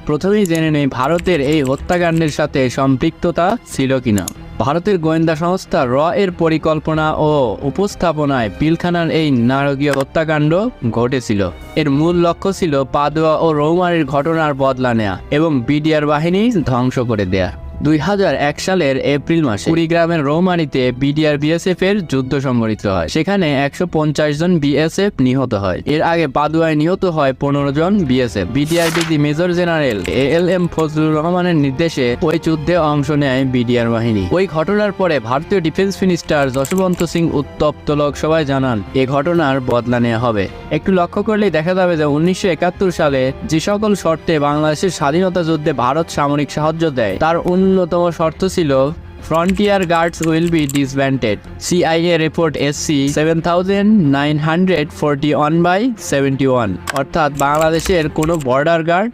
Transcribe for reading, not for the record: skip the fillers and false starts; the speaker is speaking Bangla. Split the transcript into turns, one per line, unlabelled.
প্রথমেই জেনে নেই ভারতের এই হত্যাকাণ্ডের সাথে সম্পৃক্ততা ছিল কিনা। ভারতের গোয়েন্দা সংস্থা র এর পরিকল্পনা ও উপস্থাপনায় পিলখানার এই নারকীয় হত্যাকাণ্ড ঘটেছিল। এর মূল লক্ষ্য ছিল পাদুয়া ও রৌমারীর ঘটনার বদলা নেয়া এবং বিডিআর বাহিনী ধ্বংস করে দেয়া। 2001 সালের এপ্রিল মাসে কুড়িগ্রামের রৌমারীতে বিডিআর বিএসএফ এর যুদ্ধ সংঘটিত হয়। সেখানে 150 জন বিএসএফ নিহত হয়। এর আগে পাদুয়ায় নিহত হয় 15 জন BSF. BDR BD major general ALM Fazlur রহমানের নির্দেশে ওই যুদ্ধে অংশ নেয় বিডিআর বাহিনী। ওই ঘটনার পরে ভারতীয় ডিফেন্স মিনিস্টার যশবন্ত সিং উত্তপ্ত লোকসভায় জানান এ ঘটনার বদলা নেওয়া হবে। একটু লক্ষ্য করলেই দেখা যাবে যে 1971 সালে যে সকল শর্তে বাংলাদেশের স্বাধীনতা যুদ্ধে ভারত সামরিক সাহায্য দেয় তার অন্যতম শর্ত ছিল frontier guards will be disbanded. CIA report SC 7941/71, অর্থাৎ বাংলাদেশের কোনো বর্ডার গার্ড